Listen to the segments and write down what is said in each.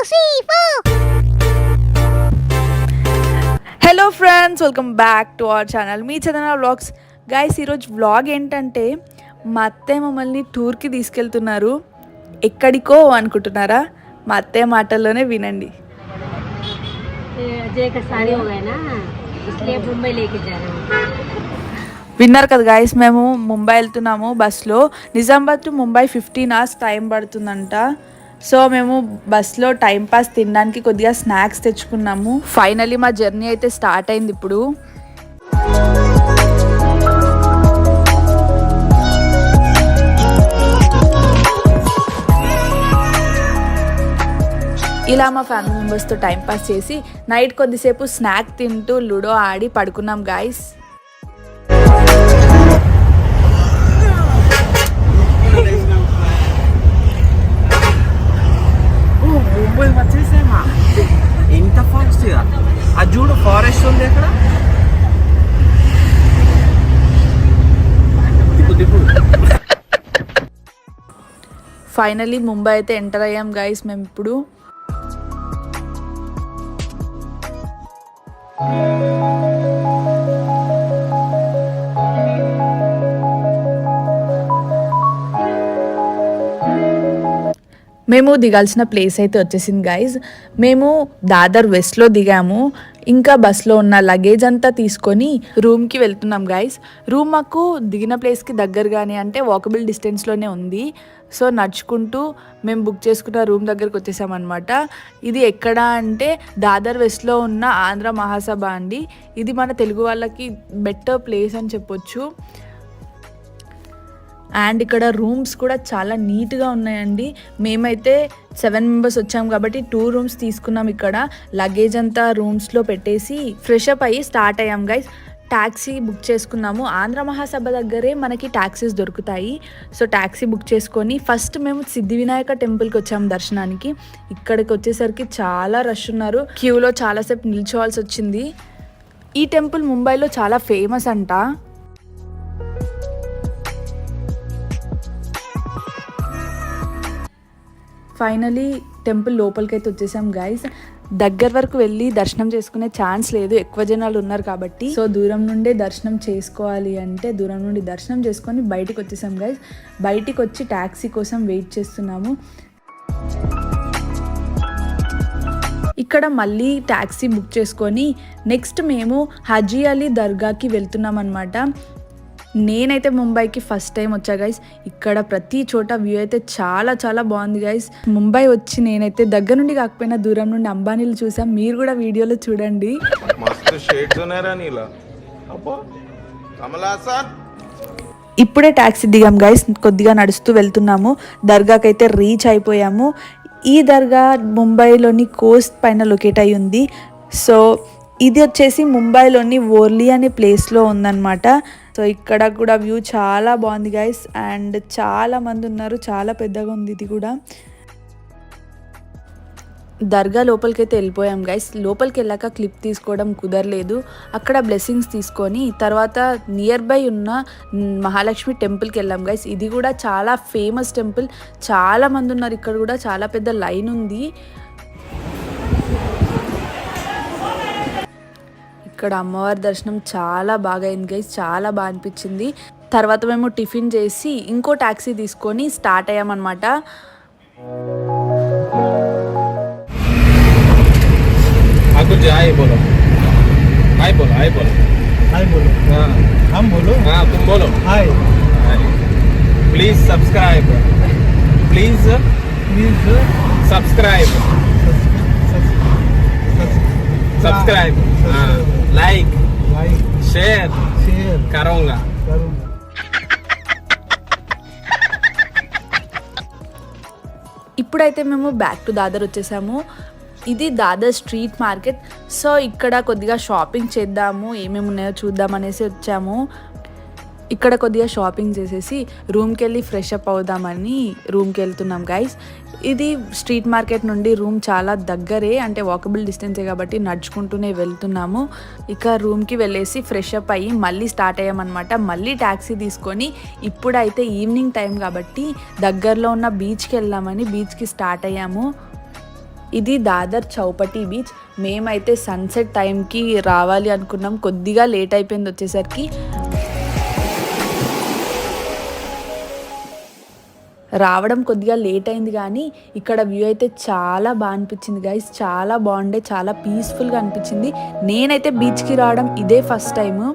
3, 4. Hello friends, welcome back to our channel me Chandana vlogs. Guys, ఈరోజు vlog ఏంటంటే మా అత్తయ్య మమ్మల్ని టూర్కి తీసుకెళ్తున్నారు. ఎక్కడికో అనుకుంటున్నారా? మా అత్తయ్య మాటల్లోనే వినండి. విన్నారు కదా గైస్, మేము ముంబై వెళ్తున్నాము బస్లో. Nizamabad to Mumbai 15 hours time పడుతుందంట. సో మేము బస్లో టైంపాస్ తినడానికి కొద్దిగా స్నాక్స్ తెచ్చుకున్నాము. ఫైనలీ మా జర్నీ అయితే స్టార్ట్ అయింది ఇప్పుడు. ఇలా మా ఫ్యామిలీ మెంబర్స్తో టైంపాస్ చేసి నైట్ కొద్దిసేపు స్నాక్ తింటూ లూడో ఆడి పడుకున్నాం గాయస్. ముంబై వచ్చేసామా? ఎంత ఫాస్ట్గా! అది చూడు, ఫారెస్ట్ ఉంది అక్కడ. ఫైనలీ ముంబై అయితే ఎంటర్ అయ్యాం గైస్ మేము ఇప్పుడు. మేము దిగాల్సిన ప్లేస్ అయితే వచ్చేసింది గైజ్. మేము దాదర్ వెస్ట్లో దిగాము. ఇంకా బస్లో ఉన్న లగేజ్ అంతా తీసుకొని రూమ్కి వెళ్తున్నాం గైజ్. రూమ్ మాకు దిగిన ప్లేస్కి దగ్గరగానే, అంటే వాకబుల్ డిస్టెన్స్లోనే ఉంది. సో నడుచుకుంటూ మేము బుక్ చేసుకున్న రూమ్ దగ్గరకు వచ్చేసామన్నమాట. ఇది ఎక్కడ అంటే దాదర్ వెస్ట్లో ఉన్న ఆంధ్ర మహాసభ అండి. ఇది మన తెలుగు వాళ్ళకి బెటర్ ప్లేస్ అని చెప్పొచ్చు. అండ్ ఇక్కడ రూమ్స్ కూడా చాలా నీట్గా ఉన్నాయండి. మేమైతే 7 members వచ్చాం కాబట్టి 2 rooms తీసుకున్నాం. ఇక్కడ లగేజ్ అంతా రూమ్స్లో పెట్టేసి ఫ్రెష్ అప్ అయ్యి స్టార్ట్ అయ్యాం గైస్. ట్యాక్సీ బుక్ చేసుకున్నాము. ఆంధ్ర మహాసభ దగ్గరే మనకి ట్యాక్సీస్ దొరుకుతాయి. సో ట్యాక్సీ బుక్ చేసుకొని ఫస్ట్ మేము సిద్ధి వినాయక టెంపుల్కి వచ్చాము దర్శనానికి. ఇక్కడికి వచ్చేసరికి చాలా రష్ ఉన్నారు. క్యూలో చాలాసేపు నిల్చోవాల్సి వచ్చింది. ఈ టెంపుల్ ముంబైలో చాలా ఫేమస్ అంట. ఫైనలీ టెంపుల్ లోపలికైతే వచ్చేసాం గైస్. దగ్గర వరకు వెళ్ళి దర్శనం చేసుకునే ఛాన్స్ లేదు, ఎక్కువ జనాలు ఉన్నారు కాబట్టి. సో దూరం నుండే దర్శనం చేసుకోవాలి అంటే దూరం నుండి దర్శనం చేసుకొని బయటికి వచ్చేసాం గైస్. బయటికి వచ్చి ట్యాక్సీ కోసం వెయిట్ చేస్తున్నాము. ఇక్కడ మళ్ళీ ట్యాక్సీ బుక్ చేసుకొని నెక్స్ట్ మేము హాజీ అలీ దర్గాకి వెళ్తున్నాం అనమాట. నేనైతే ముంబైకి ఫస్ట్ టైం వచ్చా గైస్. ఇక్కడ ప్రతి చోట వ్యూ అయితే చాలా చాలా బాగుంది గైస్. ముంబై వచ్చి నేనైతే దగ్గర నుండి కాకపోయినా దూరం నుండి అంబానీలు చూసాం. మీరు కూడా వీడియోలో చూడండి. ఇప్పుడే ట్యాక్సీ దిగాం గైస్. కొద్దిగా నడుస్తూ వెళ్తున్నాము. దర్గాకి అయితే రీచ్ అయిపోయాము. ఈ దర్గా ముంబైలోని కోస్ట్ పైన లొకేట్ అయి ఉంది. సో ఇది వచ్చేసి ముంబైలోని ఓర్లీ అనే ప్లేస్లో ఉందన్నమాట. సో ఇక్కడ కూడా వ్యూ చాలా బాగుంది గైస్. అండ్ చాలా మంది ఉన్నారు, చాలా పెద్దగా ఉంది ఇది కూడా. దర్గా లోపలికి అయితే వెళ్ళిపోయాం గైస్. లోపలికి వెళ్ళాక క్లిప్ తీసుకోవడం కుదరలేదు. అక్కడ బ్లెస్సింగ్స్ తీసుకొని తర్వాత నియర్ బై ఉన్న మహాలక్ష్మి టెంపుల్కి వెళ్ళాం గైస్. ఇది కూడా చాలా ఫేమస్ టెంపుల్. చాలా మంది ఉన్నారు ఇక్కడ కూడా, చాలా పెద్ద లైన్ ఉంది. ఇక్కడ అమ్మవారి దర్శనం చాలా బాగా అయింది గైస్, చాలా బాగా అనిపించింది. తర్వాత మేము టిఫిన్ చేసి ఇంకో ట్యాక్సీ తీసుకొని స్టార్ట్ అయ్యామన్నమాట. Please subscribe, please subscribe, subscribe, like share करूँगा. ఇప్పుడైతే మేము బ్యాక్ టు దాదర్ వచ్చేసాము. ఇది దాదర్ స్ట్రీట్ మార్కెట్. సో ఇక్కడ కొద్దిగా షాపింగ్ చేద్దాము, ఏమేమి ఉన్నాయో చూద్దాం అనేసి వచ్చాము. ఇక్కడ కొద్దిగా షాపింగ్ చేసేసి రూమ్కి వెళ్ళి ఫ్రెష్ అప్ అవుదామని రూమ్కి వెళ్తున్నాం గైస్. ఇది స్ట్రీట్ మార్కెట్ నుండి రూమ్ చాలా దగ్గరే, అంటే వాకబుల్ డిస్టెన్సే కాబట్టి నడుచుకుంటూనే వెళ్తున్నాము. ఇక రూమ్కి వెళ్ళేసి ఫ్రెష్ అప్ అయ్యి మళ్ళీ స్టార్ట్ అయ్యామన్నమాట. మళ్ళీ ట్యాక్సీ తీసుకొని ఇప్పుడైతే ఈవినింగ్ టైం కాబట్టి దగ్గరలో ఉన్న బీచ్కి వెళ్దామని బీచ్కి స్టార్ట్ అయ్యాము. ఇది దాదర్ చౌపటి బీచ్. మేమైతే సన్సెట్ టైంకి రావాలి అనుకున్నాం, కొద్దిగా లేట్ అయిపోయింది వచ్చేసరికి. రావడం కొద్దిగా లేట్ అయింది కానీ ఇక్కడ వ్యూ అయితే చాలా బాగా అనిపించింది గైస్. చాలా బాగుండే, చాలా పీస్ఫుల్గా అనిపించింది. నేనైతే బీచ్కి రావడం ఇదే ఫస్ట్ టైము.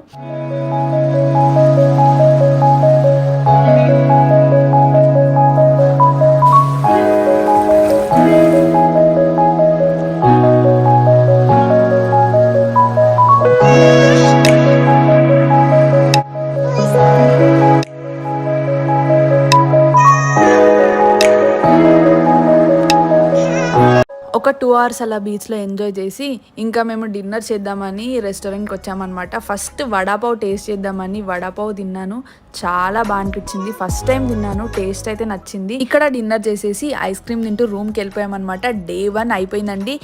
ఒక 2 hours అలా బీచ్లో ఎంజాయ్ చేసి ఇంకా మేము డిన్నర్ చేద్దామని రెస్టారెంట్కి వచ్చామన్నమాట. ఫస్ట్ వడాపావ్ టేస్ట్ చేద్దామని వడాపావ్ తిన్నాను. చాలా బాగా అనిపించింది. ఫస్ట్ టైం తిన్నాను, టేస్ట్ అయితే నచ్చింది. ఇక్కడ డిన్నర్ చేసేసి ఐస్ క్రీమ్ తింటూ రూమ్కి వెళ్ళిపోయామన్నమాట. Day 1 అయిపోయిందండి.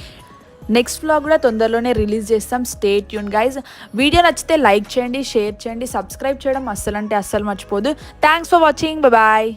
నెక్స్ట్ వ్లాగ్ కూడా తొందరలోనే రిలీజ్ చేస్తాం. Stay tuned guys. వీడియో నచ్చితే లైక్ చేయండి, షేర్ చేయండి, సబ్స్క్రైబ్ చేయడం అస్సలు మర్చిపోదు. Thanks for watching. బాయ్.